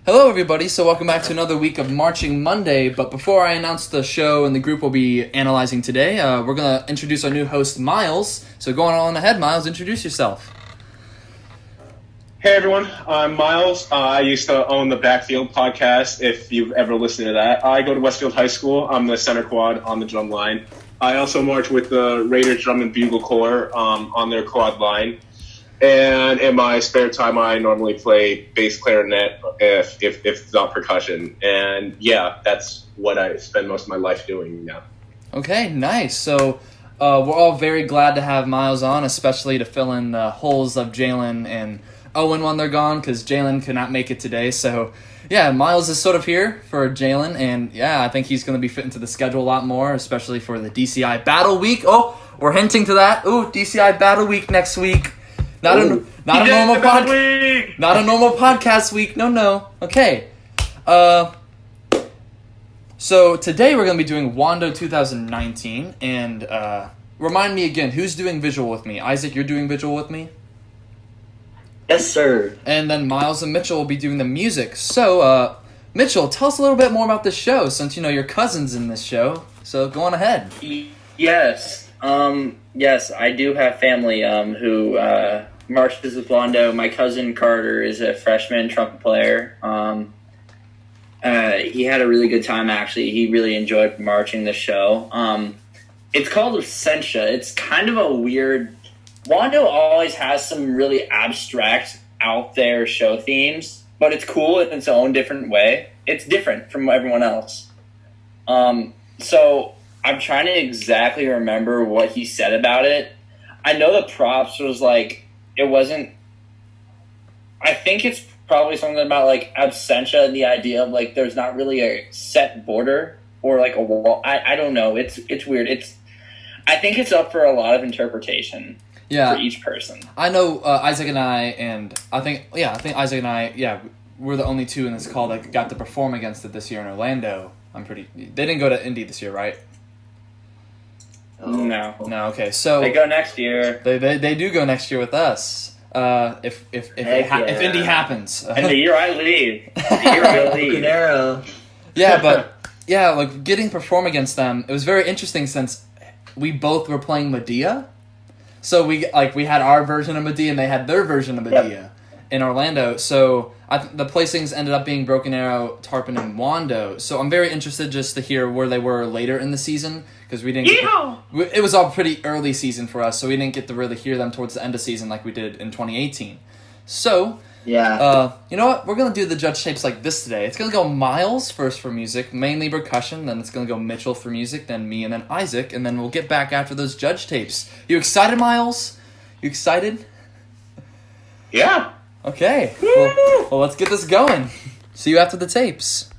Hello, everybody. So, welcome back to another week of Marching Monday. But before I announce the show and the group we'll be analyzing today, we're going to introduce our new host, Miles. So, going on ahead, Miles, introduce yourself. Hey everyone, I'm Miles. I used to own the Backfield podcast, if you've ever listened to that. I go to Westfield High School. I'm the center quad on the drum line. I also march with the Raiders Drum and Bugle Corps on their quad line. And in my spare time, I normally play bass clarinet if it's not percussion. And yeah, that's what I spend most of my life doing now. Okay, nice. So, we're all very glad to have Miles on, especially to fill in the holes of Jaelyn and Owen when they're gone, because Jaelyn could not make it today. So, yeah, Miles is sort of here for Jaelyn, and yeah, I think he's going to be fit into the schedule a lot more, especially for the DCI Battle Week. Oh, we're hinting to that. Ooh, DCI Battle Week next week. Not a normal podcast week. No. Okay. So today we're going to be doing Wando 2019, and remind me again, who's doing visual with me? Isaac, you're doing visual with me? Yes, sir. And then Miles and Mitchell will be doing the music. So, Mitchell, tell us a little bit more about this show, since you know your cousin's in this show. So go on ahead. Yes. Yes, I do have family who marches with Wando. My cousin Carter is a freshman trumpet player. He had a really good time, actually. He really enjoyed marching the show. It's called Absentia. It's kind of a weird... Wando always has some really abstract, out there show themes, but it's cool in its own different way. It's different from everyone else. So I'm trying to exactly remember what he said about it. I know the props was like, it wasn't... I think it's probably something about like absentia and the idea of like there's not really a set border or like a wall. I don't know. It's weird. I think it's up for a lot of interpretation. Yeah, for each person. I know Isaac and I think Isaac and I, we're the only two in this call that got to perform against it this year in Orlando. They didn't go to Indy this year, right? No. Okay, so they go next year. They do go next year with us. If Indy happens, and the year I leave, like getting to perform against them, it was very interesting since we both were playing Medea. So we had our version of Medea and they had their version of Medea in Orlando. So the placings ended up being Broken Arrow, Tarpon, and Wando. So I'm very interested just to hear where they were later in the season because we didn't. It was all pretty early season for us, so we didn't get to really hear them towards the end of season like we did in 2018. So. Yeah. You know what? We're going to do the judge tapes like this today. It's going to go Miles first for music, mainly percussion, then it's going to go Mitchell for music, then me, and then Isaac, and then we'll get back after those judge tapes. You excited, Miles? You excited? Yeah. Okay. Well, let's get this going. See you after the tapes.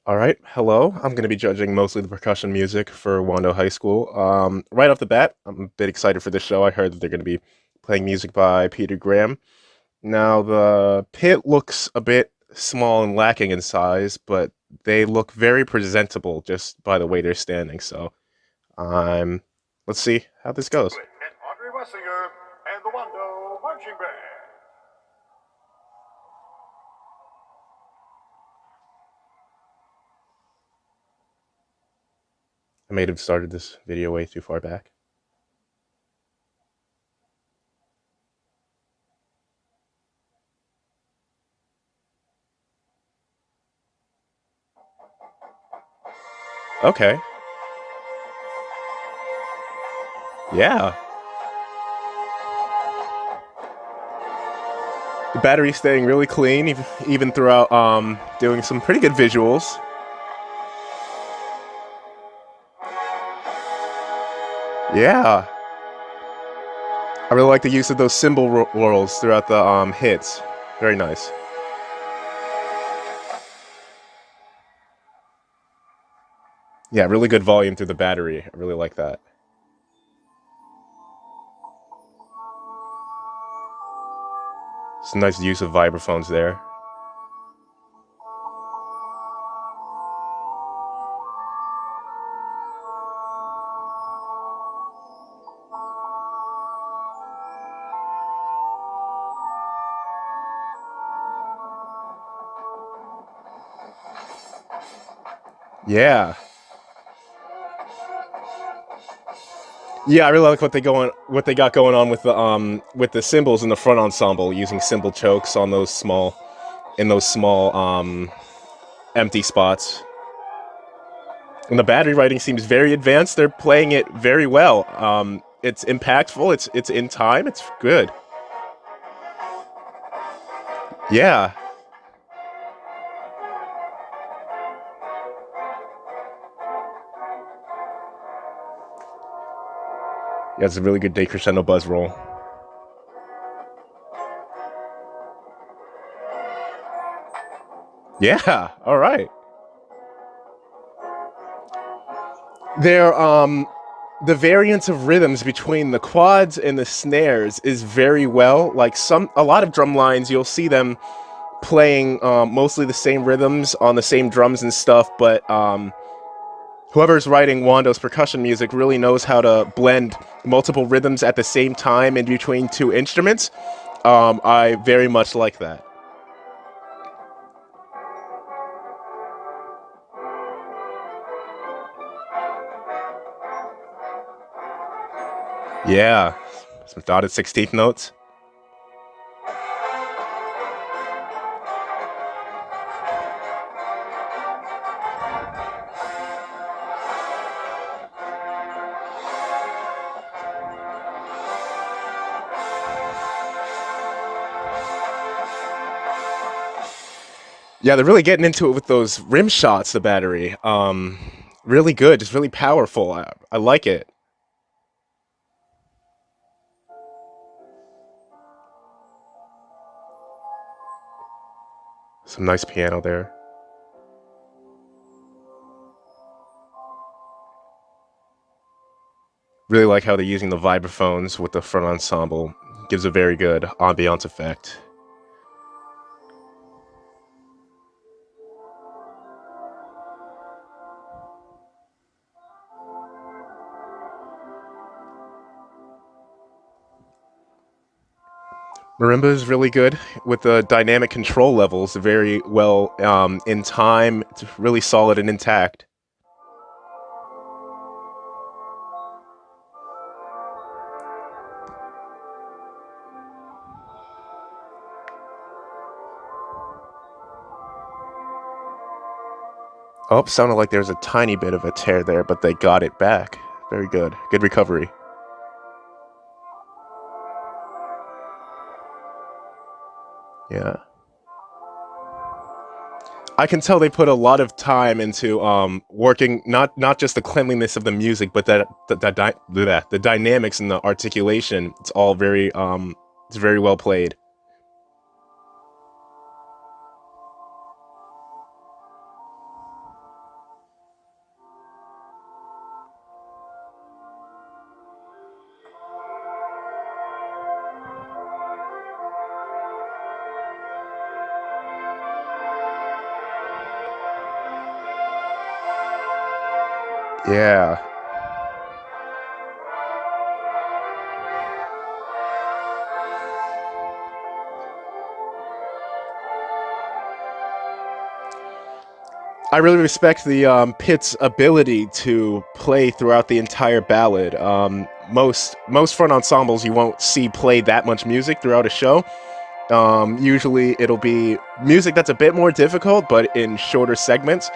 All right. Hello. I'm going to be judging mostly the percussion music for Wando High School. Right off the bat, I'm a bit excited for this show. I heard that they're going to be playing music by Peter Graham. Now, the pit looks a bit small and lacking in size, but they look very presentable just by the way they're standing. So, let's see how this goes. And Andre Wessinger and the Wando Marching Band. I may have started this video way too far back. Okay. Yeah. The battery's staying really clean, even throughout doing some pretty good visuals. Yeah. I really like the use of those cymbal rolls throughout the hits. Very nice. Yeah, really good volume through the battery. I really like that. Some nice use of vibraphones there. Yeah. Yeah, I really like what they got going on with the cymbals in the front ensemble, using cymbal chokes on those small empty spots. And the battery writing seems very advanced. They're playing it very well. It's impactful. It's in time. It's good. Yeah. Yeah, it's a really good decrescendo buzz roll. Yeah. All right. They're the variance of rhythms between the quads and the snares is very well. Like a lot of drum lines, you'll see them playing mostly the same rhythms on the same drums and stuff, but whoever's writing Wando's percussion music really knows how to blend multiple rhythms at the same time in between two instruments. I very much like that. Yeah, some dotted 16th notes. Yeah, they're really getting into it with those rim shots, the battery. Really good, just really powerful. I like it. Some nice piano there. Really like how they're using the vibraphones with the front ensemble. Gives a very good ambiance effect. Marimba is really good with the dynamic control levels, very well in time. It's really solid and intact. Oh, sounded like there was a tiny bit of a tear there, but they got it back. Very good. Good recovery. Yeah. I can tell they put a lot of time into working not just the cleanliness of the music, but the dynamics and the articulation. It's all it's very well played. Yeah. I really respect the pit's ability to play throughout the entire ballad. Most front ensembles you won't see play that much music throughout a show. Usually it'll be music that's a bit more difficult, but in shorter segments.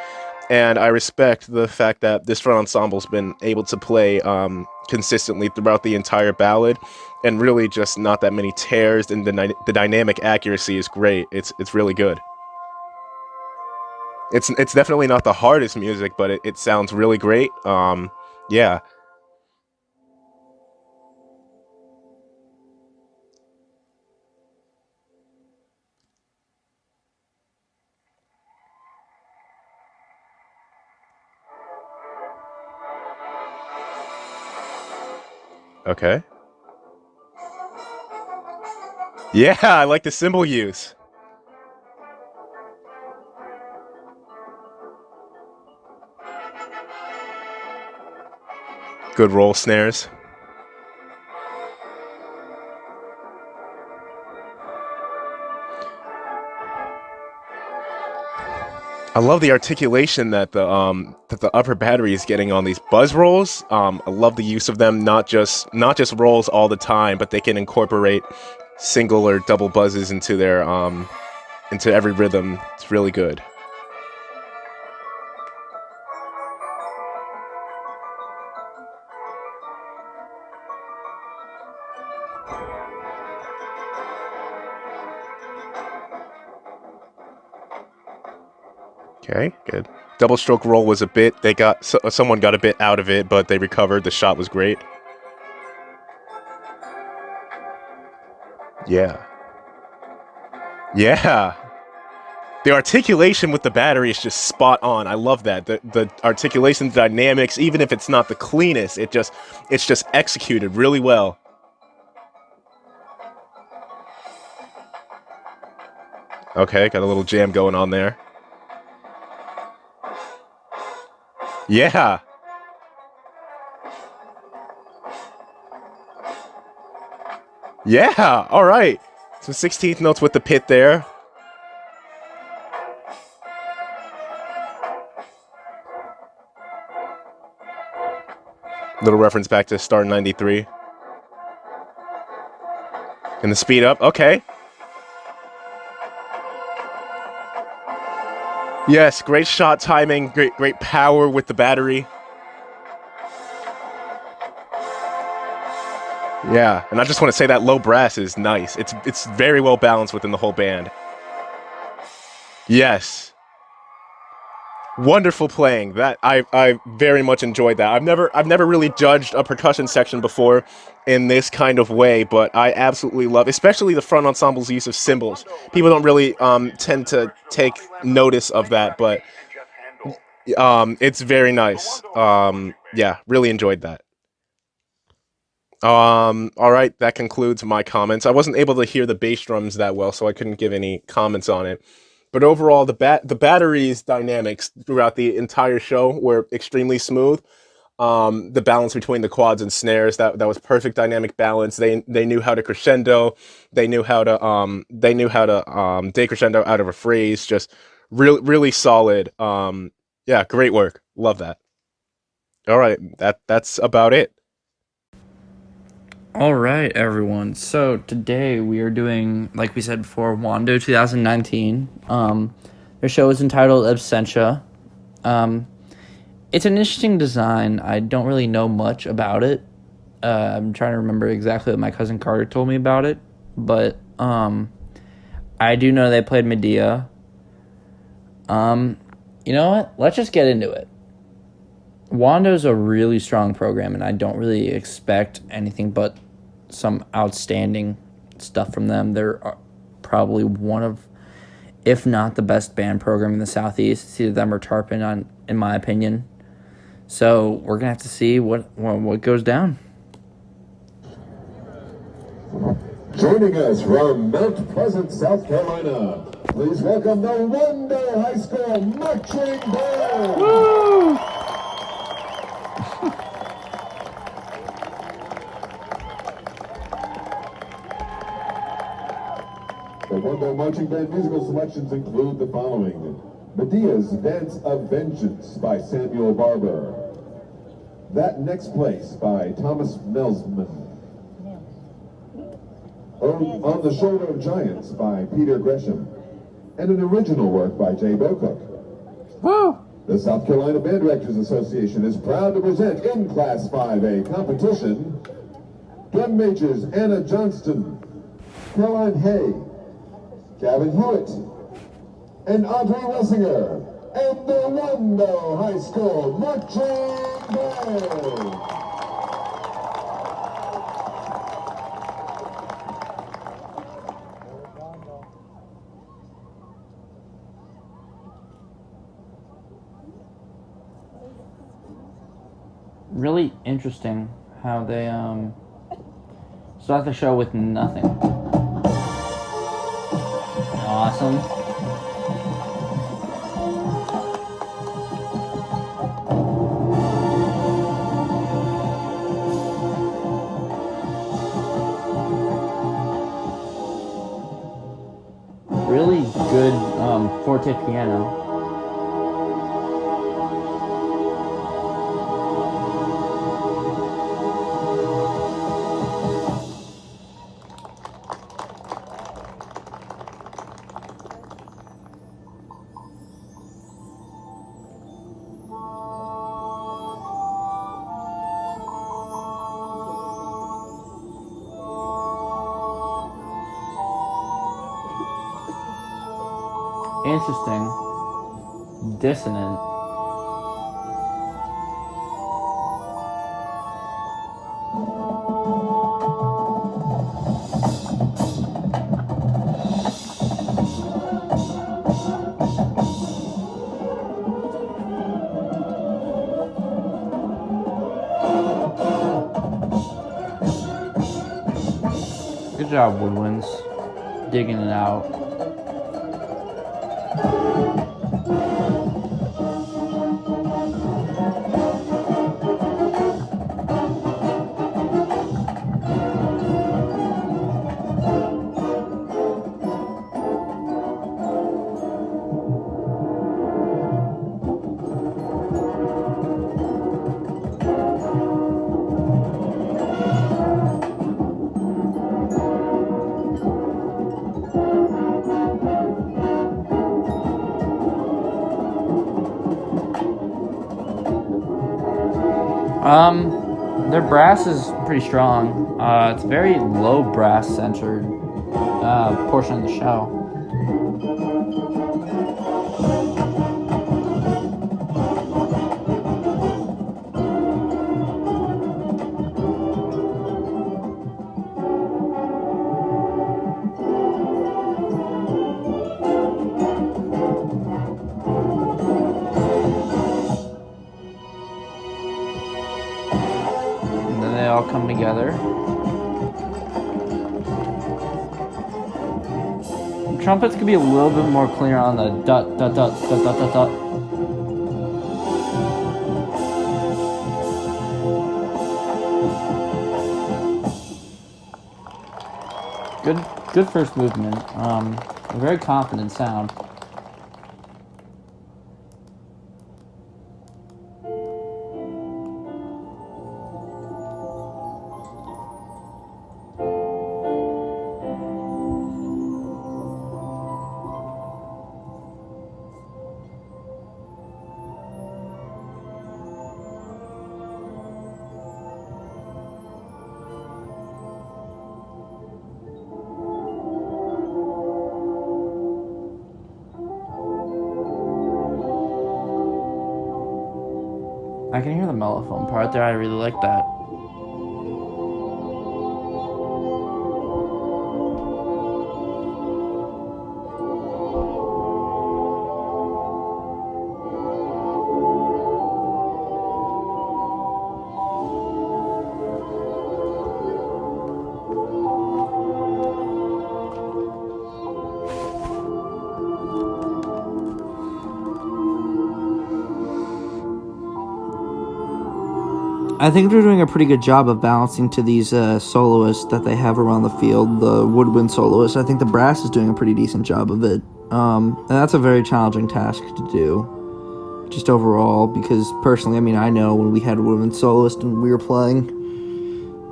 And I respect the fact that this front ensemble's been able to play consistently throughout the entire ballad, and really just not that many tears, and the dynamic accuracy is great. It's really good. It's definitely not the hardest music, but it sounds really great. Yeah. Okay. Yeah, I like the cymbal use. Good roll snares. I love the articulation that the upper battery is getting on these buzz rolls. I love the use of them, not just rolls all the time, but they can incorporate single or double buzzes into their into every rhythm. It's really good. Okay, good. Double stroke roll was a bit. Someone got a bit out of it, but they recovered. The shot was great. Yeah. Yeah. The articulation with the battery is just spot on. I love that. The articulation, the dynamics, even if it's not the cleanest, it's just executed really well. Okay, got a little jam going on there. Yeah. Yeah. All right. Some 16th notes with the pit there. Little reference back to Star 93. And the speed up. Okay. Yes, great shot timing, great power with the battery. Yeah, and I just want to say that low brass is nice. It's very well balanced within the whole band. Yes. Wonderful playing. That I very much enjoyed that. I've never really judged a percussion section before in this kind of way, but I absolutely love, especially the front ensemble's use of cymbals. People don't really tend to take notice of that, but it's very nice. Yeah, really enjoyed that. All right, that concludes my comments. I wasn't able to hear the bass drums that well, so I couldn't give any comments on it. But overall, the battery's dynamics throughout the entire show were extremely smooth. The balance between the quads and snares, that was perfect dynamic balance. They knew how to crescendo. They knew how to decrescendo out of a phrase. Just really solid. Yeah, great work. Love that. All right, that's about it. All right, everyone. So today we are doing, like we said before, Wando 2019. Their show is entitled Absentia. It's an interesting design. I don't really know much about it. I'm trying to remember exactly what my cousin Carter told me about it, but I do know they played Medea. You know what? Let's just get into it. Wando's a really strong program, and I don't really expect anything but some outstanding stuff from them. They're probably one of, if not the best band program in the Southeast. It's either them or Tarpon, in my opinion. So we're gonna have to see what goes down. Joining us from Mount Pleasant, South Carolina, please welcome the Wando High School Marching Band. Woo! The Wando Marching Band musical selections include the following: Medea's Dance of Vengeance by Samuel Barber, That Next Place by Thomas Melsman, On the Shoulder of Giants by Peter Gresham, and an original work by Jay Bocook. Woo! The South Carolina Band Directors Association is proud to present in Class 5A competition drum majors Anna Johnston, Caroline Hay, Gavin Hewitt, and Audrey Wessinger, and the Wando High School Marching Band. Really interesting how they start the show with nothing. Awesome. Really good forte piano. Interesting. Dissonant. Good job, Woodwinds. Digging it out. Their brass is pretty strong. It's very low brass centered portion of the show. They all come together. Trumpets could be a little bit more clear on the dot dot dot dot dot dot dot. Good first movement. A very confident sound. I can hear the mellophone part there. I really like that. I think they're doing a pretty good job of balancing to these soloists that they have around the field, the woodwind soloists. I think the brass is doing a pretty decent job of it. And that's a very challenging task to do, just overall, because personally, I mean, I know when we had a woodwind soloist and we were playing,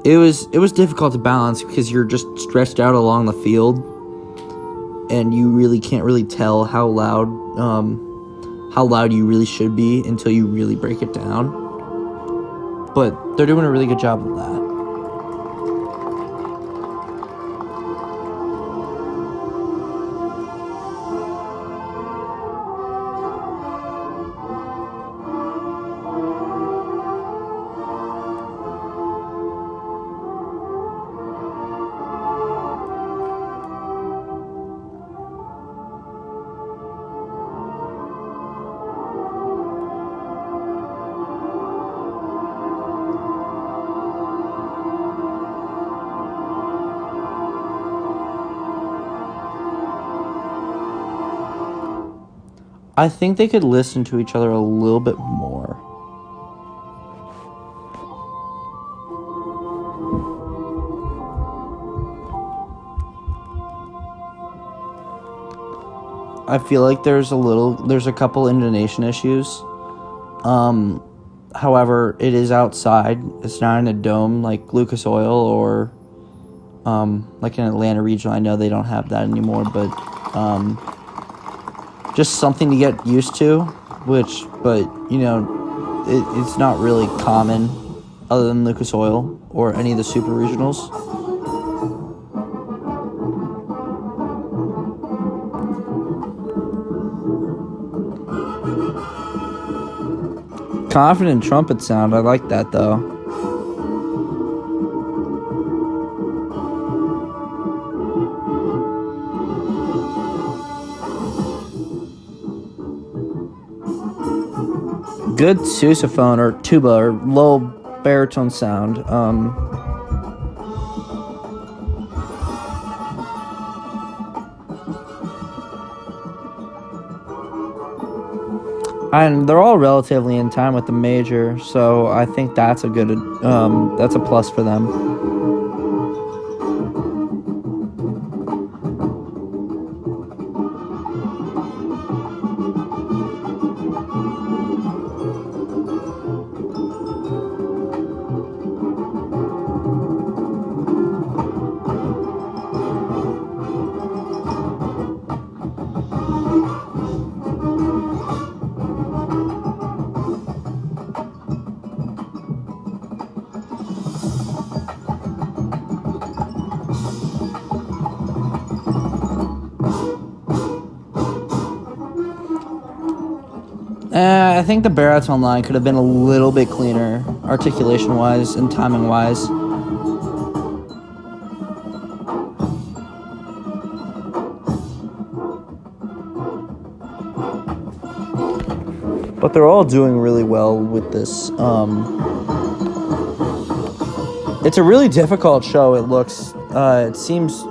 it was difficult to balance because you're just stretched out along the field, and you really can't really tell how loud you really should be until you really break it down. But they're doing a really good job of that. I think they could listen to each other a little bit more. I feel like there's a couple intonation issues. However, it is outside. It's not in a dome like Lucas Oil or like in Atlanta Regional. I know they don't have that anymore, but just something to get used to, but you know, it's not really common other than Lucas Oil or any of the super regionals. Confident trumpet sound. I like that, though. Good sousaphone or tuba or low baritone sound. And they're all relatively in time with the major, so I think that's a good, that's a plus for them. I think the baritone line could have been a little bit cleaner, articulation-wise and timing-wise. But they're all doing really well with this. It's a really difficult show, it looks. It seems...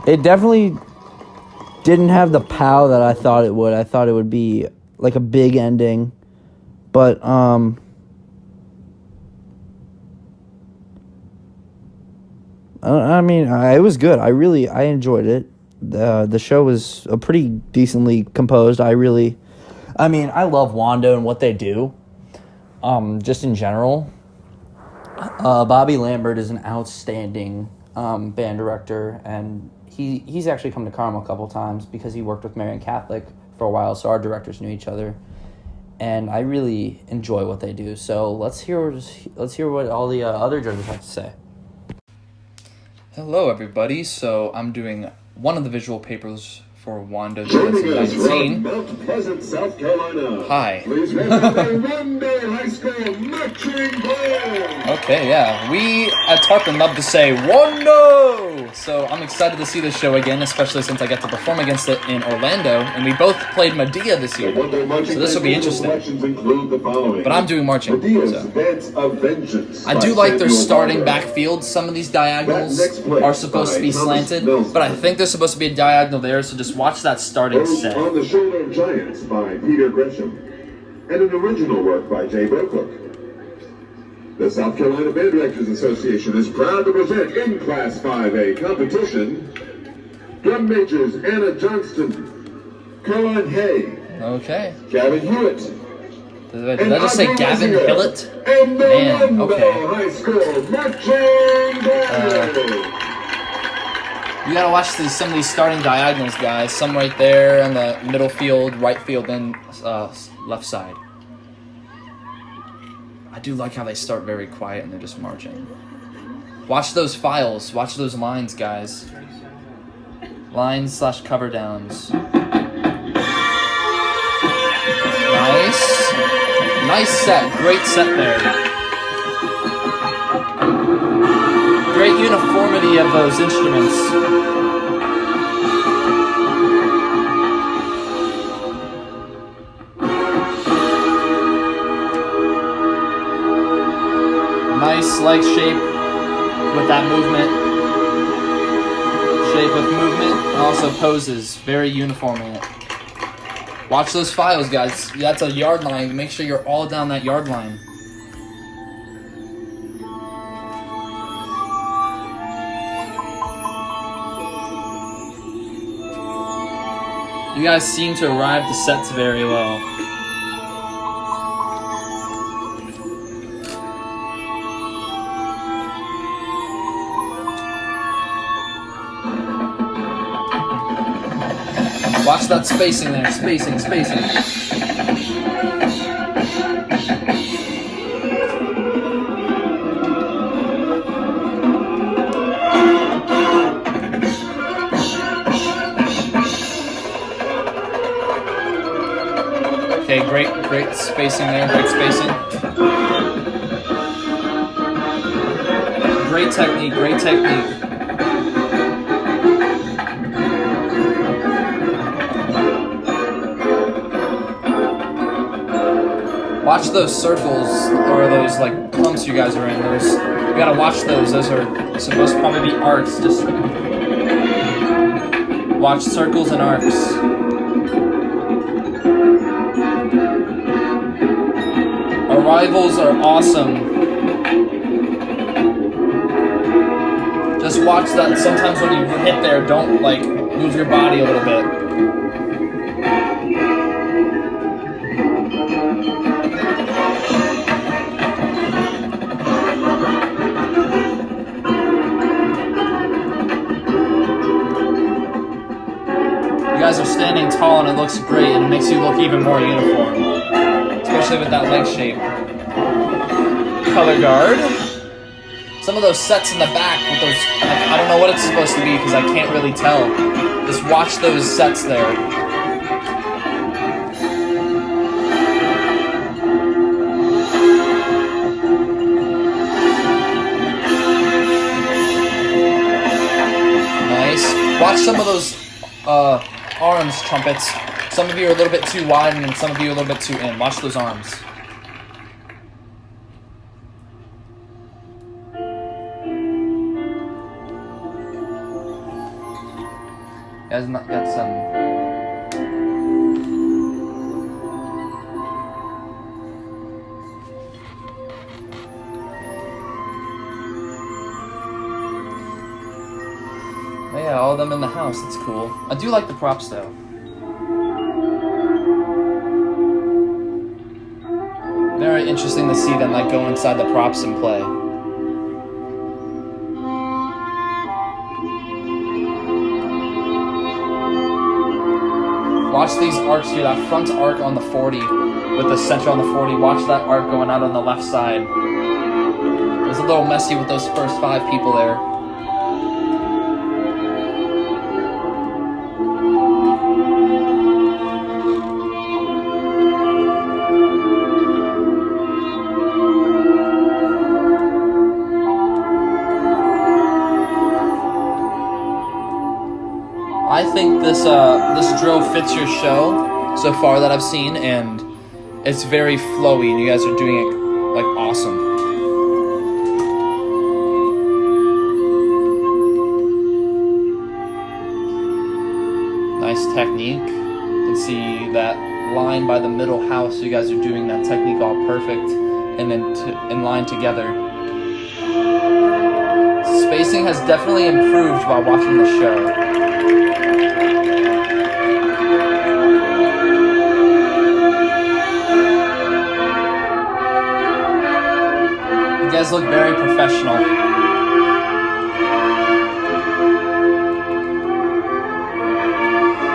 It definitely didn't have the pow that I thought it would. I thought it would be like a big ending. But, I mean, it was good. I enjoyed it. The show was a pretty decently composed. I love Wando and what they do. Just in general. Bobby Lambert is an outstanding band director, and he's actually come to Carmel a couple times because he worked with Marian Catholic for a while, so our directors knew each other. And I really enjoy what they do. So let's hear what all the other judges have to say. Hello, everybody. So I'm doing one of the visual papers for Wando Joining us 2019. from Mount Pleasant, South Carolina. Hi. Please welcome the Wando High School marching band. Okay, yeah. We at Tarpon love to say Wando! So I'm excited to see this show again, especially since I get to perform against it in Orlando, and we both played Medea this year. So this will be interesting. But I'm doing marching. So. I do like their starting backfield. Some of these diagonals are supposed to be slanted, but I think there's supposed to be a diagonal there, so just watch that starting set. On the Shoulder of Giants by Peter Gresham, and an original work by Jay Burkhook. The South Carolina Band Directors Association is proud to present in Class 5A competition drum majors Anna Johnston, Caroline Hay, Okay. Gavin Hewitt, Did I just say Gavin Hillett? and the Man, Wando okay. High School marching band. You gotta watch some of these starting diagonals, guys. Some right there on the middle field, right field, and left side. I do like how they start very quiet and they're just marching. Watch those files. Watch those lines, guys. Lines / cover downs. Nice. Nice set. Great set there. Great uniformity of those instruments. Nice leg shape with that movement. Shape with movement and also poses. Very uniform in it. Watch those files, guys. That's a yard line. Make sure you're all down that yard line. You guys seem to arrive the sets very well. Watch that spacing there. Spacing. Okay, great spacing there. Great spacing. Great technique. Watch those circles, or those like clumps you guys are in. You gotta watch those. Those are supposed to probably be arcs. Just watch circles and arcs. Arrivals are awesome. Just watch that. Sometimes when you hit there, don't like move your body a little bit. You guys are standing tall and it looks great and it makes you look even more uniform. Especially with that leg shape. Color guard. Some of those sets in the back with those, I don't know what it's supposed to be because I can't really tell. Just watch those sets there. Nice. Watch some of those arms trumpets. Some of you are a little bit too wide and some of you are a little bit too in. Watch those arms. You guys got some. Oh yeah, all of them in the house. That's cool. I do like the props though. Very interesting to see them like go inside the props and play. Watch these arcs here, that front arc on the 40 with the center on the 40. Watch that arc going out on the left side. It was a little messy with those first 5 people there. I think this drill fits your show so far that I've seen, and it's very flowy, and you guys are doing it like awesome. Nice technique. You can see that line by the middle house. You guys are doing that technique all perfect, and then in line together. Spacing has definitely improved while watching the show. You guys look very professional.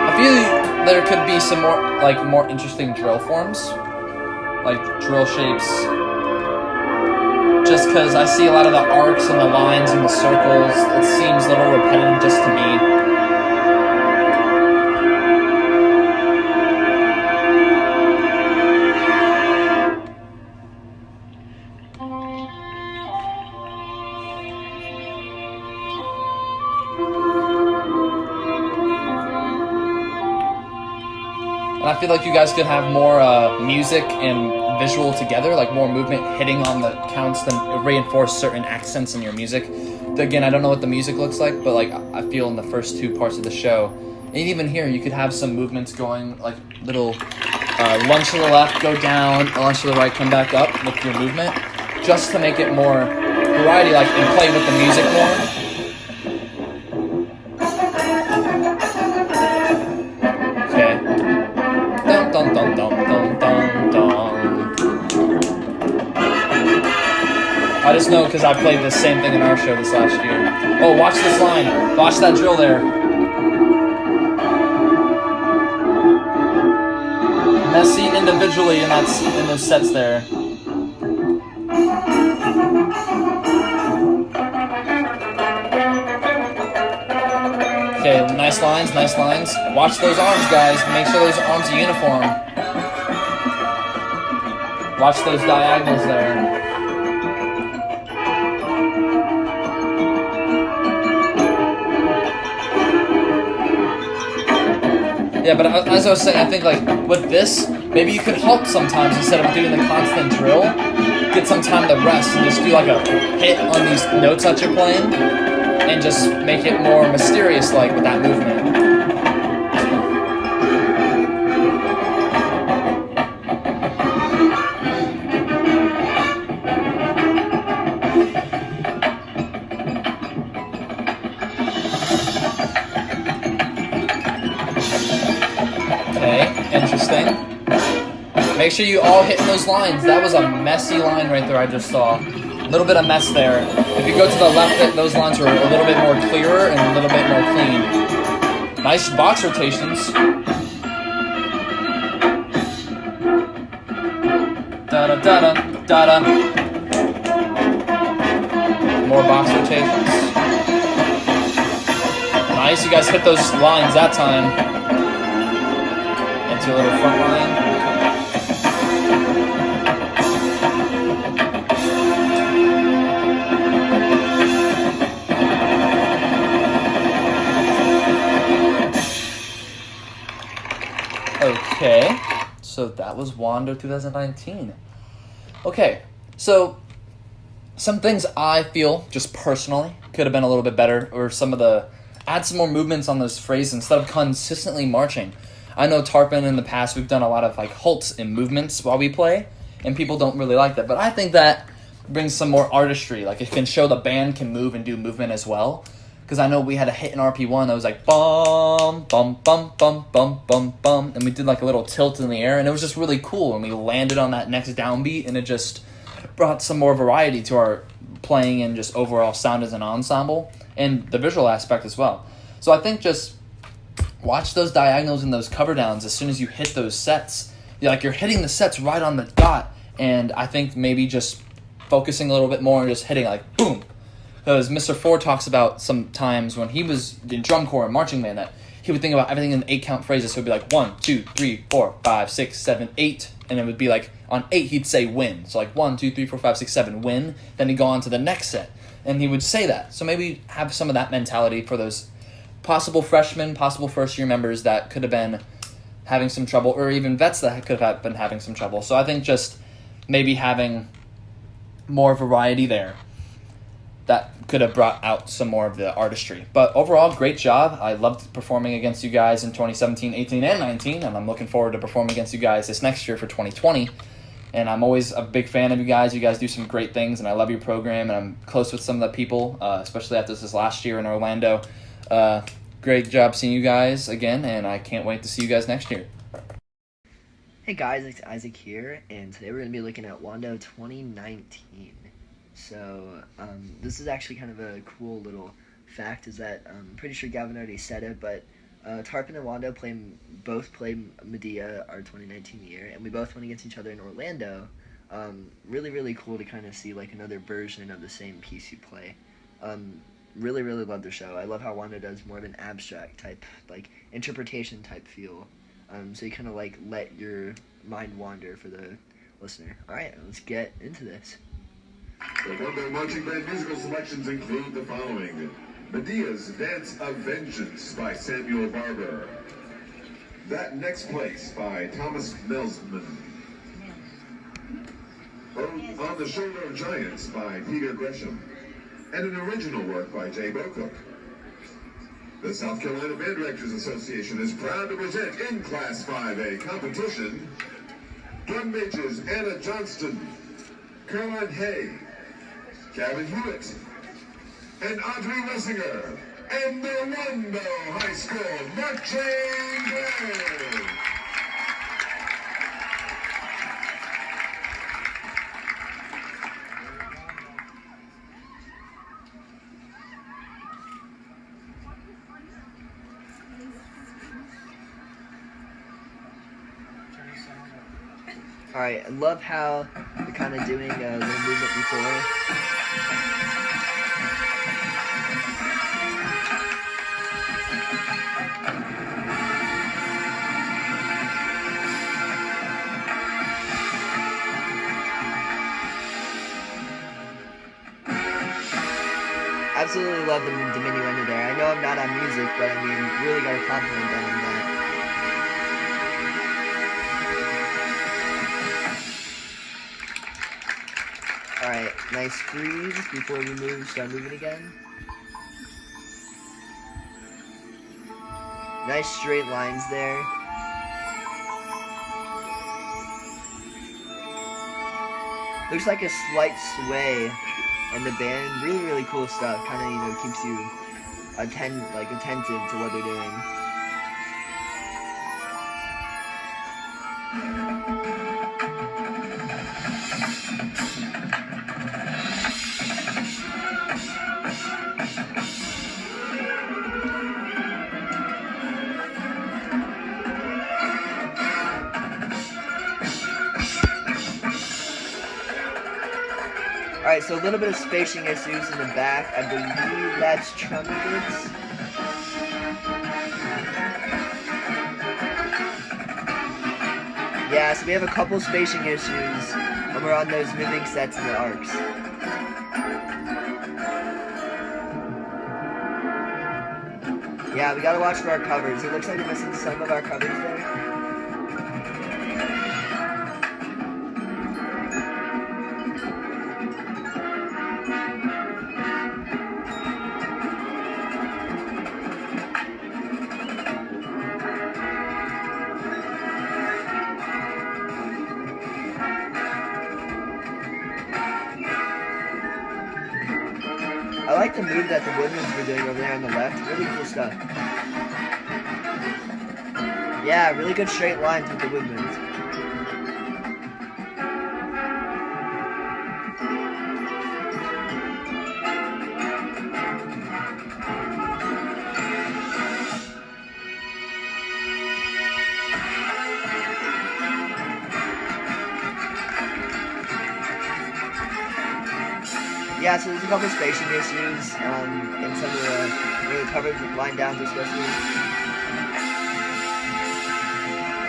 I feel there could be some more interesting drill forms, like drill shapes. Just because I see a lot of the arcs and the lines and the circles, it seems a little repetitive just to me. And I feel like you guys could have more music and visual together, like more movement hitting on the counts to reinforce certain accents in your music. Again, I don't know what the music looks like, but like I feel in the first 2 parts of the show, and even here you could have some movements going, like little lunge to the left, go down, lunge to the right, come back up with your movement, just to make it more variety, like, and play with the music more. Dun dun dun dun dun dun. I just know because I played the same thing in our show this last year. Oh, watch this line. Watch that drill there. individually in those sets there. Okay, nice lines, nice lines. Watch those arms, guys. Make sure those arms are uniform. Watch those diagonals there. Yeah, but as I was saying, I think like with this, maybe you could halt sometimes instead of doing the constant drill. Get some time to rest and just do like a hit on these notes that you're playing, and just make it more mysterious, like with that movement. Interesting. Make sure you all hitting those lines. That was a messy line right there I just saw. A little bit of mess there. If you go to the left, those lines were a little bit more clearer and a little bit more clean. Nice box rotations. Da-da-da-da-da-da. More box rotations. Nice, you guys hit those lines that time. Into a little front line. Okay, so that was Wando 2019. Okay, so some things I feel, just personally, could have been a little bit better, or add some more movements on those phrases instead of consistently marching. I know Tarpon in the past, we've done a lot of like halts and movements while we play, and people don't really like that, but I think that brings some more artistry. Like it can show the band can move and do movement as well. Because I know we had a hit in RP1 that was like bum, bum, bum, bum, bum, bum, bum. And we did like a little tilt in the air. And it was just really cool. And we landed on that next downbeat. And it just brought some more variety to our playing and just overall sound as an ensemble. And the visual aspect as well. So I think just watch those diagonals and those cover downs as soon as you hit those sets. You're hitting the sets right on the dot. And I think maybe just focusing a little bit more and just hitting like boom. Because Mr. Ford talks about some times when he was in drum corps and marching band that he would think about everything in 8-count phrases. So it would be like 1, 2, 3, 4, 5, 6, 7, 8. And it would be like on 8 he'd say win. So like 1, 2, 3, 4, 5, 6, 7, win. Then he'd go on to the next set. And he would say that. So maybe have some of that mentality for those possible freshmen, possible first-year members that could have been having some trouble. Or even vets that could have been having some trouble. So I think just maybe having more variety there. That could have brought out some more of the artistry. But overall, great job. I loved performing against you guys in 2017, 18, and 19, and I'm looking forward to performing against you guys this next year for 2020. And I'm always a big fan of you guys. You guys do some great things, and I love your program, and I'm close with some of the people, especially after this last year in Orlando. Great job seeing you guys again, and I can't wait to see you guys next year. Hey guys, it's Isaac here, and today we're going to be looking at Wando 2019. So, this is actually kind of a cool little fact, is that I'm pretty sure Gavin already said it, but Tarpon and Wando both played Medea our 2019 year, and we both went against each other in Orlando. Really, really cool to kind of see like another version of the same piece you play. Really, really love the show. I love how Wando does more of an abstract type, like interpretation type feel. So you kind of like let your mind wander for the listener. Alright, let's get into this. The Wando Marching Band musical selections include the following: Medea's Dance of Vengeance by Samuel Barber. That Next Place by Thomas Melsman. On the Shoulder of Giants by Peter Gresham. And an original work by Jay Bocook. The South Carolina Band Directors Association is proud to present in Class 5A competition drum majors Anna Johnston, Caroline Hay, Gavin Hewitt, and Audrey Ressinger, and the Wando High School Marching Band. Alright, I love how we're kind of doing a little movement before. Absolutely love the diminuendo there. I know I'm not on music, but I mean, really got to compliment them on that. Alright, nice freeze before we start moving again. Nice straight lines there. Looks like a slight sway in the band. Really, really cool stuff. Kind of, keeps you attentive to what they're doing. Alright, so a little bit of spacing issues in the back. I believe that's trumpets. Yeah, so we have a couple spacing issues when we're on those moving sets in the arcs. Yeah, we gotta watch for our covers. It looks like we're missing some of our covers there. I like the move that the Woodmans were doing over there on the left. Really cool stuff. Yeah, really good straight lines with the Woodmans. Yeah, so there's a couple of spacing issues in some of the covered line downs especially.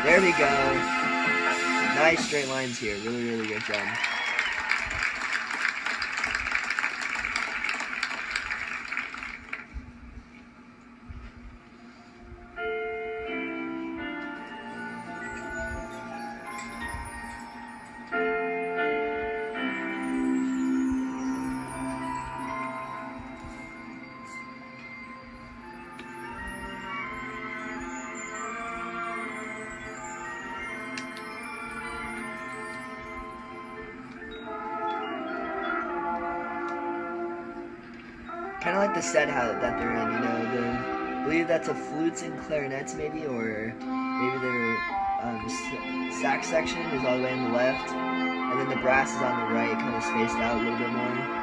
There we go. Nice straight lines here. Really, really good job. Kind of like the set that they're in, I believe that's a flutes and clarinets maybe, or maybe their sax section is all the way on the left, and then the brass is on the right, kind of spaced out a little bit more.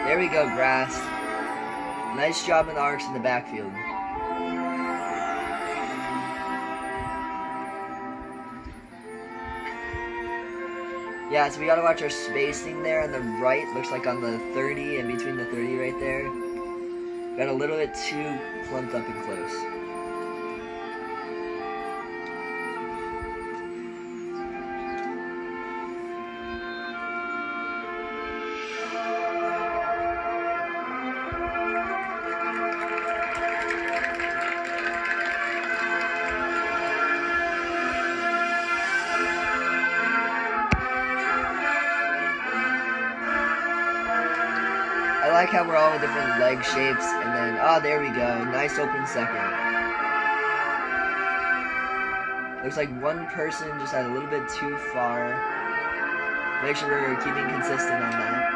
There we go, brass. Nice job in the arcs in the backfield. Yeah, so we gotta watch our spacing there on the right. Looks like on the 30 and between the 30 right there. Got a little bit too clumped up and close. I like how we're all in different leg shapes, and then, oh, there we go. Nice open second. Looks like one person just had a little bit too far. Make sure we're keeping consistent on that.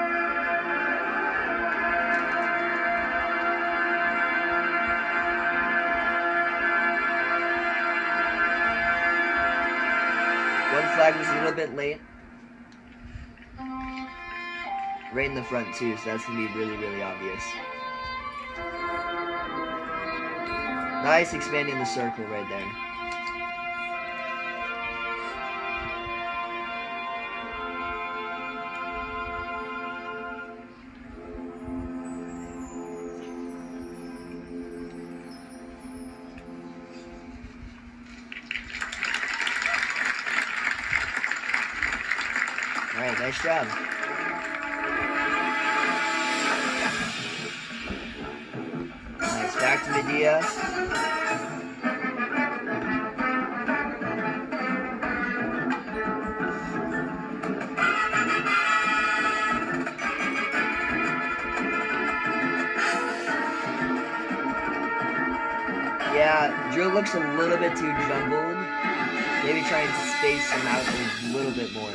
flag was a little bit late. Right in the front too, so that's gonna be really, really obvious. Nice expanding the circle right there. Alright, nice job. Nice, back to Medea. Yeah, Drew looks a little bit too jumbled. Maybe trying to space him out a little bit more.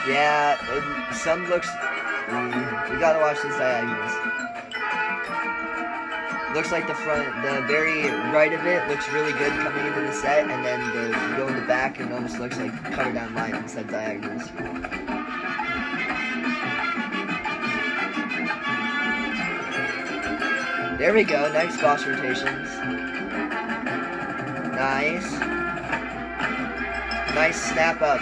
Yeah, some looks... we gotta watch these diagonals. Looks like the very right of it looks really good coming into the set, and then you go in the back and it almost looks like cover down line instead of diagonals. There we go, nice boss rotations. Nice. Nice snap up.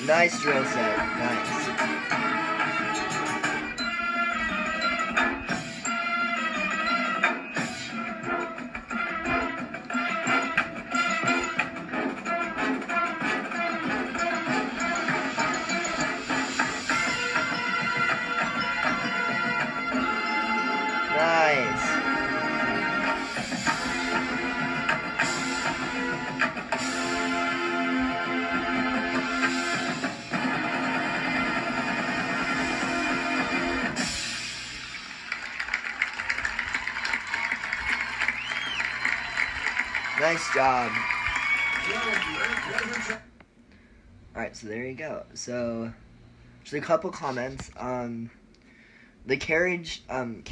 Nice drill set, nice. Nice. Nice job. Alright, so there you go. So, just a couple comments. The carriage and,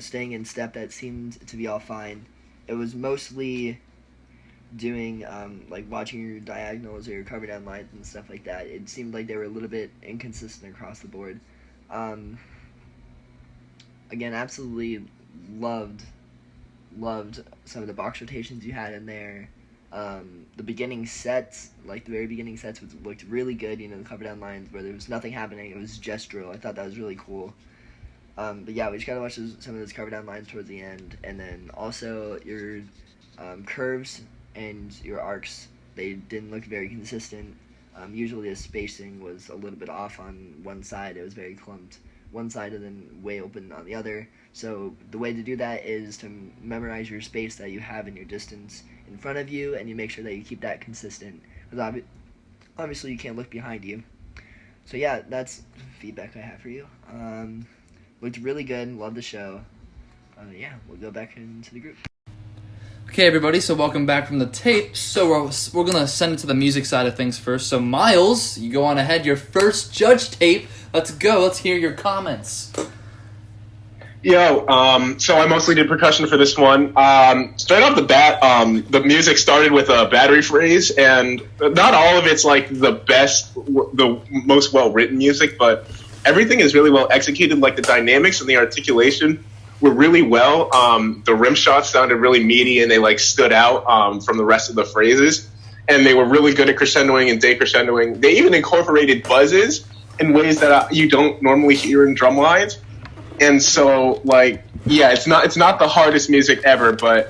staying in step, that seemed to be all fine. It was mostly doing, like, watching your diagonals or your cover down lines and stuff like that. It seemed like they were a little bit inconsistent across the board. Again, absolutely loved some of the box rotations you had in there. The beginning sets, like the very beginning sets, looked really good, the cover down lines where there was nothing happening, it was just drill. I thought that was really cool. But yeah, we just gotta watch some of those cover down lines towards the end, and then also your curves and your arcs, they didn't look very consistent. Usually the spacing was a little bit off on one side, it was very clumped one side and then way open on the other. So the way to do that is to memorize your space that you have in your distance in front of you, and you make sure that you keep that consistent, because obviously you can't look behind you. So yeah, that's feedback I have for you. Looked really good, love the show. Yeah, we'll go back into the group. Okay, everybody, so welcome back from the tape. So we're going to send it to the music side of things first. So Miles, you go on ahead, your first judge tape. Let's go. Let's hear your comments. Yo, so I mostly did percussion for this one. Straight off the bat, the music started with a battery phrase, and not all of it's like the most well-written music, but everything is really well executed. Like the dynamics and the articulation were really well. The rim shots sounded really meaty, and they like stood out from the rest of the phrases, and they were really good at crescendoing and decrescendoing. They even incorporated buzzes in ways that you don't normally hear in drum lines. And so, like, yeah, it's not the hardest music ever, but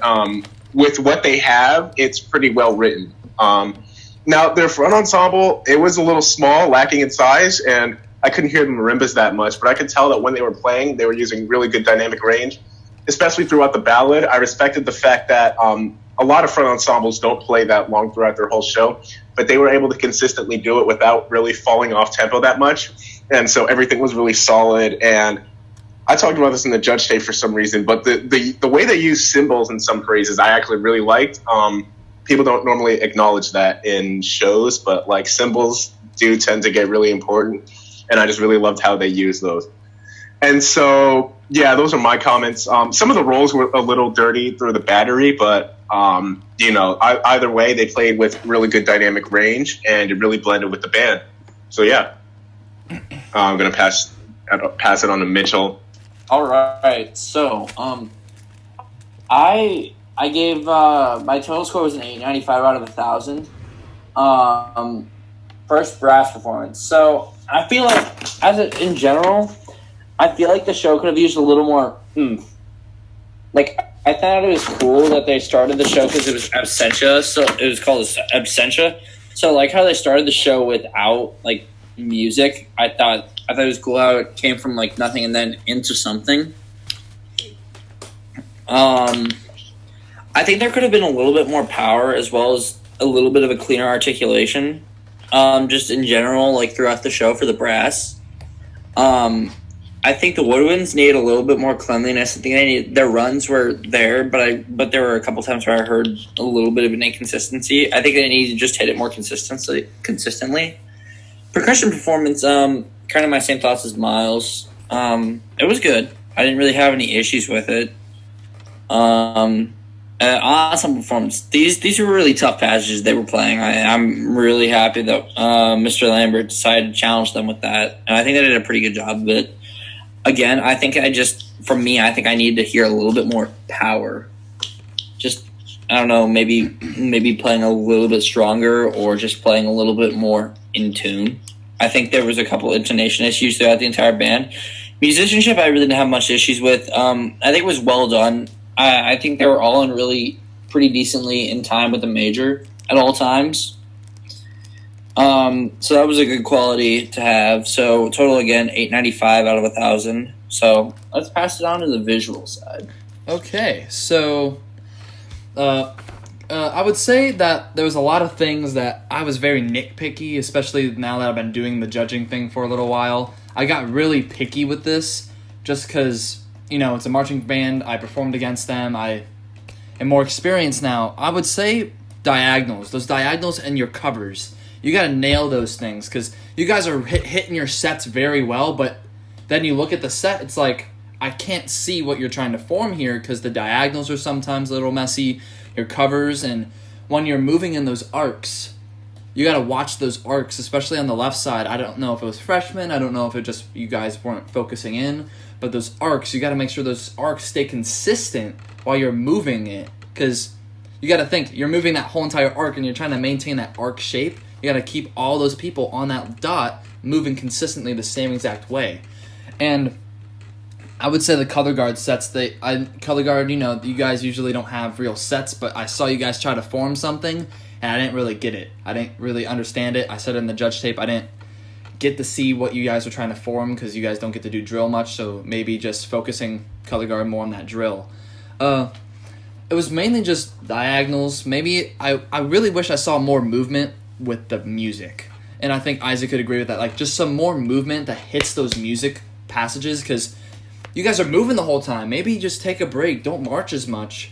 with what they have, it's pretty well written. Now, their front ensemble, it was a little small, lacking in size, and I couldn't hear the marimbas that much, but I could tell that when they were playing, they were using really good dynamic range. especially throughout the ballad. I respected the fact that a lot of front ensembles don't play that long throughout their whole show, but they were able to consistently do it without really falling off tempo that much. And so everything was really solid. And I talked about this in the judge tape for some reason, but the way they use symbols in some phrases I actually really liked. People don't normally acknowledge that in shows, but like symbols do tend to get really important. And I just really loved how they use those. And so, yeah, those are my comments. Some of the roles were a little dirty through the battery, but, either way, they played with really good dynamic range, and it really blended with the band. So, yeah, I'm going to pass it on to Mitchell. All right. So, I gave my total score was an 895 out of 1,000. First brass performance. So I feel like, in general, I feel like the show could have used a little more oomph. Like, I thought it was cool that they started the show because it was Absentia, so it was called Absentia. So, like, how they started the show without, like, music, I thought it was cool how it came from, like, nothing and then into something. I think there could have been a little bit more power as well as a little bit of a cleaner articulation, just in general, like, throughout the show for the brass. I think the woodwinds need a little bit more cleanliness. I think their runs were there, but there were a couple times where I heard a little bit of an inconsistency. I think they need to just hit it more consistently. Percussion performance, kind of my same thoughts as Miles. It was good. I didn't really have any issues with it. Awesome performance. These were really tough passages they were playing. I'm really happy that Mr. Lambert decided to challenge them with that, and I think they did a pretty good job of it. Again, I think I need to hear a little bit more power. Just, I don't know, maybe playing a little bit stronger or just playing a little bit more in tune. I think there was a couple intonation issues throughout the entire band. Musicianship, I really didn't have much issues with. I think it was well done. I think they were all in really pretty decently in time with the major at all times. So that was a good quality to have. So total again, 895 out of 1,000. So let's pass it on to the visual side. Okay, so I would say that there was a lot of things that I was very nitpicky, especially now that I've been doing the judging thing for a little while. I got really picky with this just because, it's a marching band. I performed against them. I am more experienced now. I would say diagonals. Those diagonals and your covers. You got to nail those things because you guys are hitting your sets very well, but then you look at the set, it's like, I can't see what you're trying to form here because the diagonals are sometimes a little messy, your covers, and when you're moving in those arcs, you got to watch those arcs, especially on the left side. I don't know if it was freshmen, I don't know if it just you guys weren't focusing in, but those arcs, you got to make sure those arcs stay consistent while you're moving it because you got to think, you're moving that whole entire arc and you're trying to maintain that arc shape. You got to keep all those people on that dot moving consistently the same exact way. And I would say the color guard sets, color guard, you guys usually don't have real sets, but I saw you guys try to form something, and I didn't really get it. I didn't really understand it. I said it in the judge tape. I didn't get to see what you guys were trying to form because you guys don't get to do drill much, so maybe just focusing color guard more on that drill. It was mainly just diagonals. Maybe I really wish I saw more movement with the music, and I think Isaac could agree with that, like just some more movement that hits those music passages because you guys are moving the whole time. Maybe just take a break, don't march as much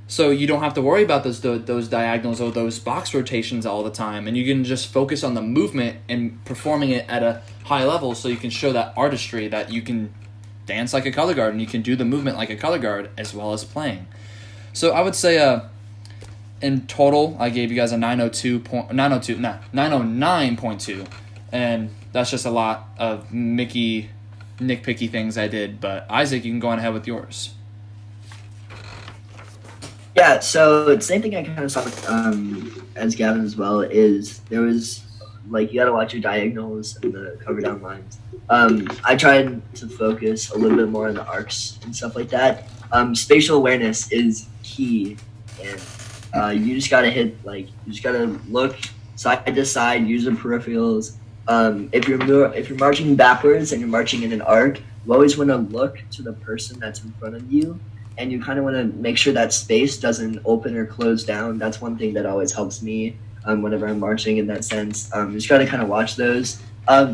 so you don't have to worry about those diagonals or those box rotations all the time, and you can just focus on the movement and performing it at a high level so you can show that artistry that you can dance like a color guard and you can do the movement like a color guard as well as playing. So I would say in total, I gave you guys a 909.2, and that's just a lot of nitpicky things I did. But Isaac, you can go on ahead with yours. Yeah, so the same thing I kind of saw as Gavin as well is there was, like, you got to watch your diagonals and the cover down lines. I tried to focus a little bit more on the arcs and stuff like that. Spatial awareness is key, and you just gotta you just gotta look side to side, use the peripherals. If you're marching backwards and you're marching in an arc, you always want to look to the person that's in front of you and you kind of want to make sure that space doesn't open or close down. That's one thing that always helps me whenever I'm marching in that sense. You just got to kind of watch those.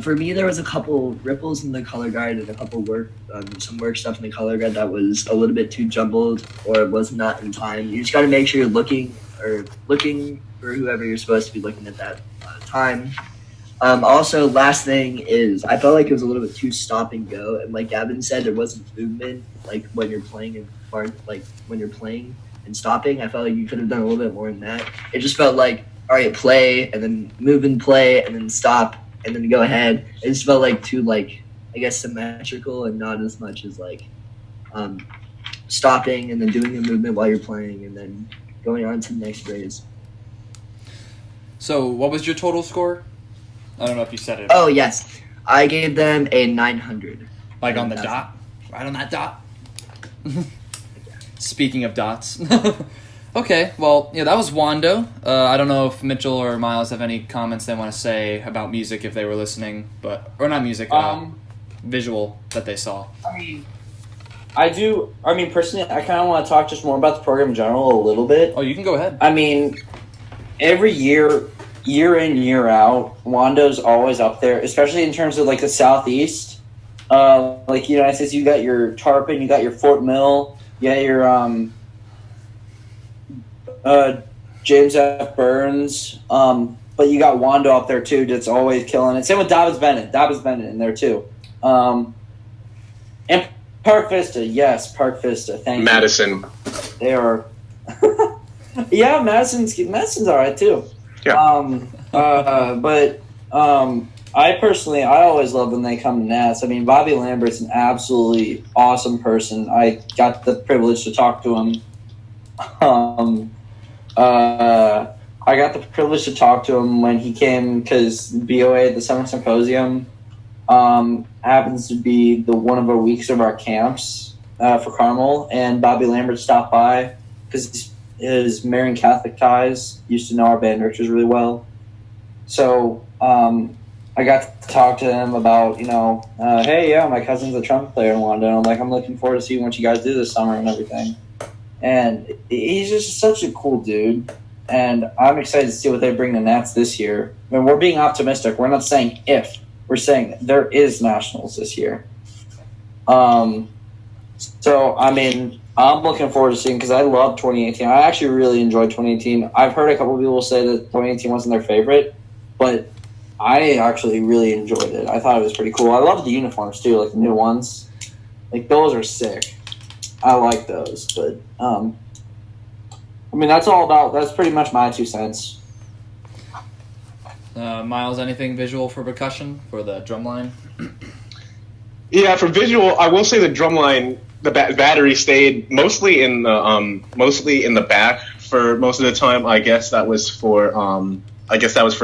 For me, there was a couple ripples in the color guide and a couple some work stuff in the color guide that was a little bit too jumbled or was not in time. You just got to make sure you're looking for whoever you're supposed to be looking at that time. Also, last thing is, I felt like it was a little bit too stop and go, and like Gavin said, there wasn't movement like when you're playing and stopping. I felt like you could have done a little bit more than that. It just felt like, all right, play and then move and play and then stop and then go ahead. It just felt like too symmetrical and not as much as stopping and then doing a movement while you're playing and then going on to the next phrase. So, what was your total score? I don't know if you said it. Oh, yes. I gave them a 900. Like on the dot? Right on that dot? Speaking of dots. Okay, well, yeah, that was Wando. I don't know if Mitchell or Miles have any comments they want to say about music if they were listening, or not music, visual that they saw. I do. I mean, personally, I kind of want to talk just more about the program in general a little bit. Oh, you can go ahead. I mean, every year in, year out, Wando's always up there, especially in terms of like the Southeast. Like United States, you got your Tarpon, you got your Fort Mill, you got your James F. Burns, but you got Wando up there too. That's always killing it. Same with Dobbs Bennett in there too, and Park Vista. Yes, Park Vista. Thank Madison. you. They are. Yeah, Madison's all right too. Yeah. But I always love when they come to Nats. I mean, Bobby Lambert's an absolutely awesome person. I got the privilege to talk to him. I got the privilege to talk to him when he came because BOA, the Summer Symposium, happens to be one of the weeks of our camps for Carmel, and Bobby Lambert stopped by because his Marian Catholic ties used to know our band directors really well. So I got to talk to him about, hey, yeah, my cousin's a trumpet player in Wando. And I'm like, I'm looking forward to seeing what you guys do this summer and everything. And he's just such a cool dude. And I'm excited to see what they bring to Nats this year. I mean, we're being optimistic. We're not saying if. We're saying there is nationals this year. So, I mean, I'm looking forward to seeing because I love 2018. I actually really enjoyed 2018. I've heard a couple of people say that 2018 wasn't their favorite, but I actually really enjoyed it. I thought it was pretty cool. I love the uniforms too, like the new ones. Like those are sick. I like those, but I mean that's pretty much my 2 cents. Miles, anything visual for percussion for the drum line? Yeah, for visual, I will say the drum line, the battery stayed mostly in the back for most of the time. I guess that was for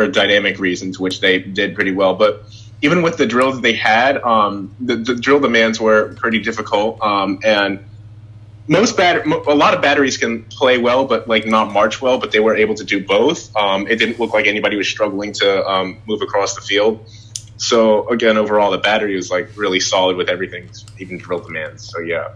dynamic reasons, which they did pretty well. But even with the drills that they had, the drill demands were pretty difficult, and a lot of batteries can play well, but like not march well. But they were able to do both. It didn't look like anybody was struggling to move across the field. So again, overall, the battery was like really solid with everything, even drill demands. So yeah.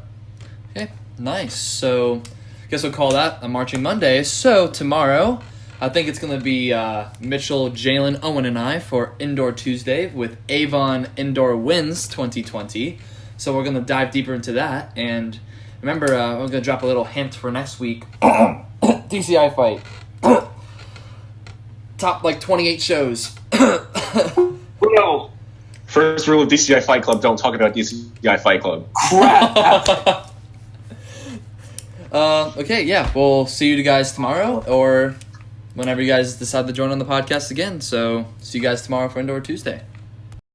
Okay, nice. So I guess we'll call that a Marching Monday. So tomorrow, I think it's going to be Mitchell, Jaelyn, Owen, and I for Indoor Tuesday with Avon Indoor Wins 2020. So we're going to dive deeper into that. And remember, we're going to drop a little hint for next week. DCI fight. Top 28 shows. No. First rule of DCI Fight Club: don't talk about DCI Fight Club. Crap. Okay, yeah, we'll see you guys tomorrow or whenever you guys decide to join on the podcast again. So see you guys tomorrow for Indoor Tuesday.